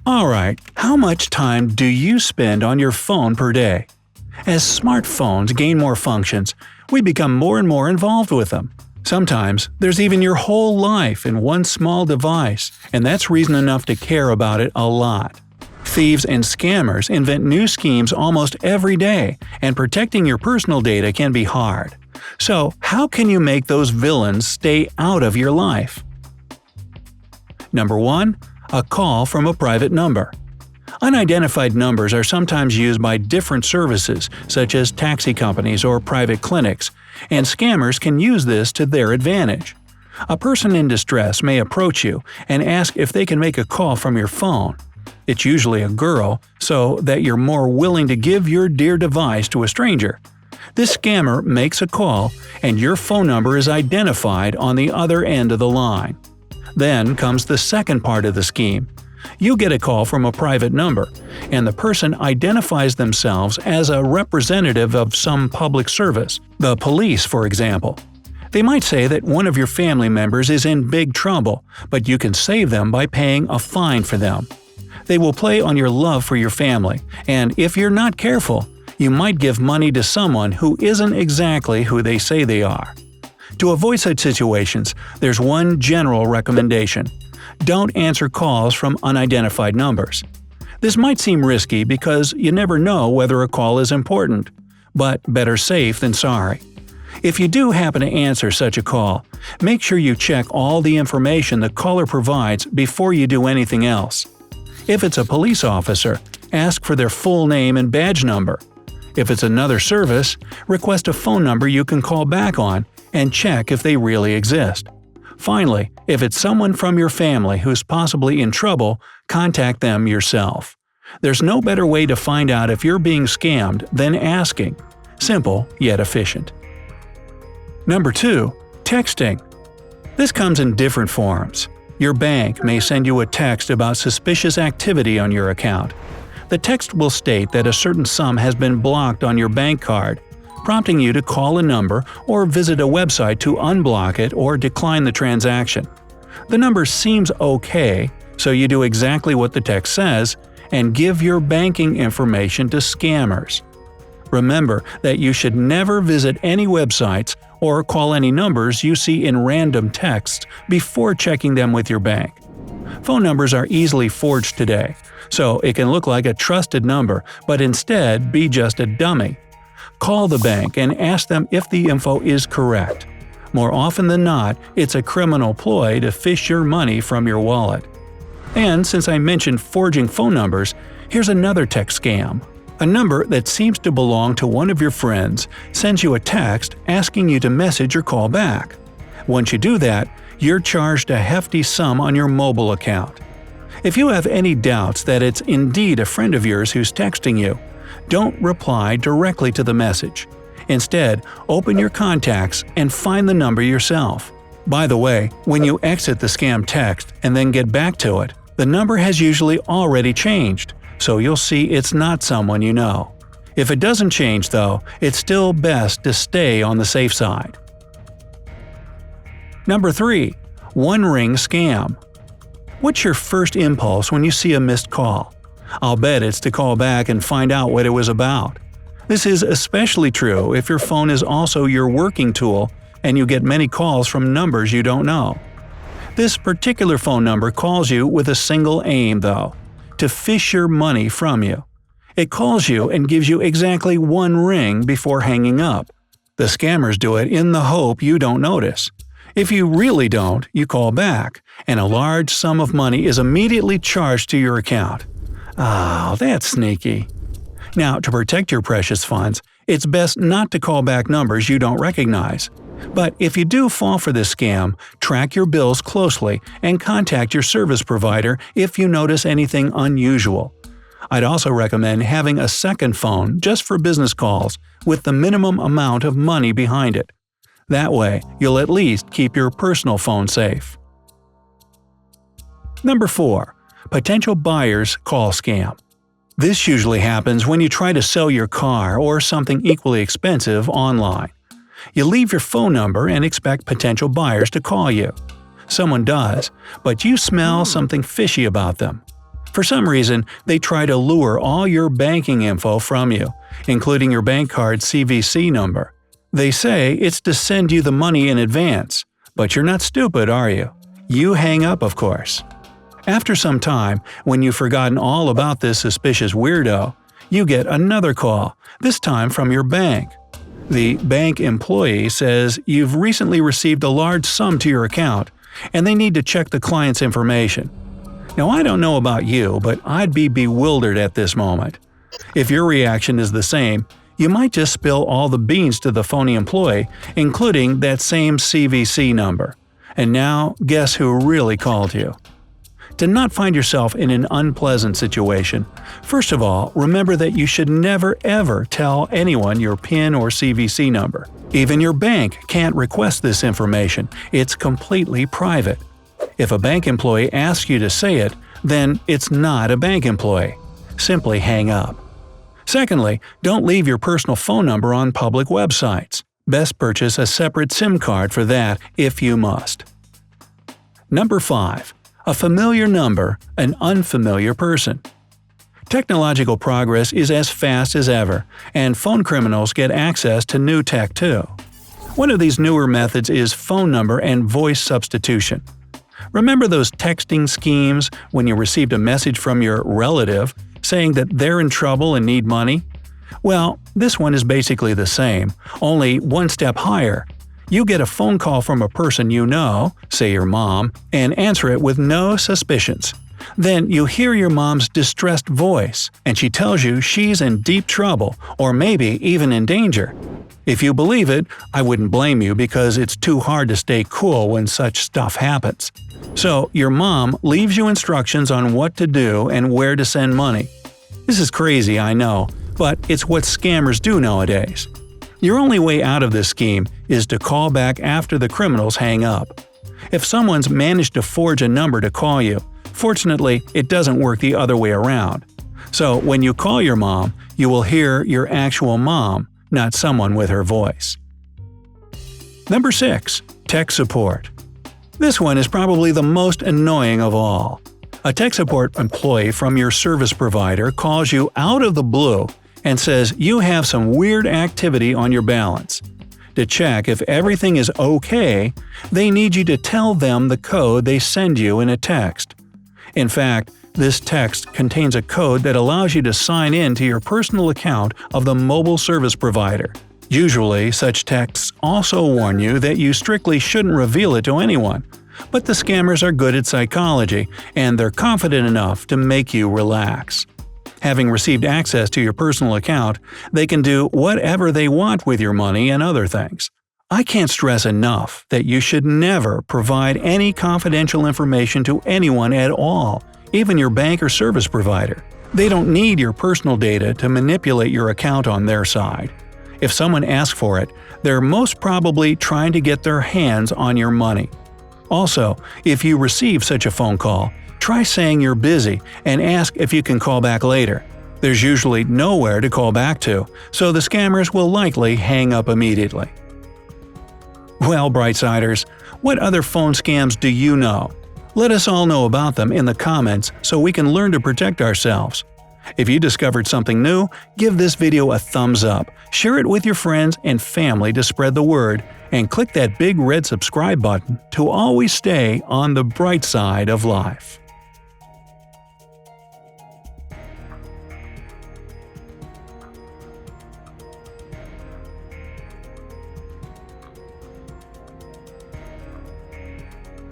Alright, how much time do you spend on your phone per day? As smartphones gain more functions, we become more and more involved with them. Sometimes, there's even your whole life in one small device, and that's reason enough to care about it a lot. Thieves and scammers invent new schemes almost every day, and protecting your personal data can be hard. So, how can you make those villains stay out of your life? Number 1. A call from a private number. Unidentified numbers are sometimes used by different services, such as taxi companies or private clinics, and scammers can use this to their advantage. A person in distress may approach you and ask if they can make a call from your phone. It's usually a girl, so that you're more willing to give your dear device to a stranger. This scammer makes a call, and your phone number is identified on the other end of the line. Then comes the second part of the scheme. You get a call from a private number, and the person identifies themselves as a representative of some public service, the police for example. They might say that one of your family members is in big trouble, but you can save them by paying a fine for them. They will play on your love for your family, and if you're not careful, you might give money to someone who isn't exactly who they say they are. To avoid such situations, there's one general recommendation. Don't answer calls from unidentified numbers. This might seem risky because you never know whether a call is important, but better safe than sorry. If you do happen to answer such a call, make sure you check all the information the caller provides before you do anything else. If it's a police officer, ask for their full name and badge number. If it's another service, request a phone number you can call back on and check if they really exist. Finally, if it's someone from your family who's possibly in trouble, contact them yourself. There's no better way to find out if you're being scammed than asking. Simple, yet efficient. Number 2. Texting. This comes in different forms. Your bank may send you a text about suspicious activity on your account. The text will state that a certain sum has been blocked on your bank card, prompting you to call a number or visit a website to unblock it or decline the transaction. The number seems okay, so you do exactly what the text says and give your banking information to scammers. Remember that you should never visit any websites or call any numbers you see in random texts before checking them with your bank. Phone numbers are easily forged today, so it can look like a trusted number but instead be just a dummy. Call the bank and ask them if the info is correct. More often than not, it's a criminal ploy to fish your money from your wallet. And since I mentioned forging phone numbers, here's another text scam. A number that seems to belong to one of your friends sends you a text asking you to message or call back. Once you do that, you're charged a hefty sum on your mobile account. If you have any doubts that it's indeed a friend of yours who's texting you, don't reply directly to the message. Instead, open your contacts and find the number yourself. By the way, when you exit the scam text and then get back to it, the number has usually already changed, so you'll see it's not someone you know. If it doesn't change though, it's still best to stay on the safe side. Number 3. One-ring scam. What's your first impulse when you see a missed call? I'll bet it's to call back and find out what it was about. This is especially true if your phone is also your working tool and you get many calls from numbers you don't know. This particular phone number calls you with a single aim, though – to fish your money from you. It calls you and gives you exactly one ring before hanging up. The scammers do it in the hope you don't notice. If you really don't, you call back, and a large sum of money is immediately charged to your account. Oh, that's sneaky. Now, to protect your precious funds, it's best not to call back numbers you don't recognize. But if you do fall for this scam, track your bills closely and contact your service provider if you notice anything unusual. I'd also recommend having a second phone just for business calls with the minimum amount of money behind it. That way, you'll at least keep your personal phone safe. Number 4. Potential buyer's call scam. This usually happens when you try to sell your car or something equally expensive online. You leave your phone number and expect potential buyers to call you. Someone does, but you smell something fishy about them. For some reason, they try to lure all your banking info from you, including your bank card's CVC number. They say it's to send you the money in advance, but you're not stupid, are you? You hang up, of course. After some time, when you've forgotten all about this suspicious weirdo, you get another call, this time from your bank. The bank employee says you've recently received a large sum to your account, and they need to check the client's information. Now, I don't know about you, but I'd be bewildered at this moment. If your reaction is the same, you might just spill all the beans to the phony employee, including that same CVC number. And now, guess who really called you? To not find yourself in an unpleasant situation, first of all, remember that you should never ever tell anyone your PIN or CVC number. Even your bank can't request this information, it's completely private. If a bank employee asks you to say it, then it's not a bank employee. Simply hang up. Secondly, don't leave your personal phone number on public websites. Best purchase a separate SIM card for that if you must. Number 5. A familiar number, an unfamiliar person. Technological progress is as fast as ever, and phone criminals get access to new tech too. One of these newer methods is phone number and voice substitution. Remember those texting schemes when you received a message from your relative saying that they're in trouble and need money? Well, this one is basically the same, only one step higher. You get a phone call from a person you know, say your mom, and answer it with no suspicions. Then you hear your mom's distressed voice, and she tells you she's in deep trouble, or maybe even in danger. If you believe it, I wouldn't blame you because it's too hard to stay cool when such stuff happens. So your mom leaves you instructions on what to do and where to send money. This is crazy, I know, but it's what scammers do nowadays. Your only way out of this scheme is to call back after the criminals hang up. If someone's managed to forge a number to call you, fortunately, it doesn't work the other way around. So when you call your mom, you will hear your actual mom, not someone with her voice. Number 6. Tech support. This one is probably the most annoying of all. A tech support employee from your service provider calls you out of the blue and says you have some weird activity on your balance. To check if everything is okay, they need you to tell them the code they send you in a text. In fact, this text contains a code that allows you to sign in to your personal account of the mobile service provider. Usually, such texts also warn you that you strictly shouldn't reveal it to anyone, but the scammers are good at psychology, and they're confident enough to make you relax. Having received access to your personal account, they can do whatever they want with your money and other things. I can't stress enough that you should never provide any confidential information to anyone at all, even your bank or service provider. They don't need your personal data to manipulate your account on their side. If someone asks for it, they're most probably trying to get their hands on your money. Also, if you receive such a phone call, try saying you're busy and ask if you can call back later. There's usually nowhere to call back to, so the scammers will likely hang up immediately. Well, Brightsiders, what other phone scams do you know? Let us all know about them in the comments so we can learn to protect ourselves. If you discovered something new, give this video a thumbs up, share it with your friends and family to spread the word, and click that big red subscribe button to always stay on the bright side of life.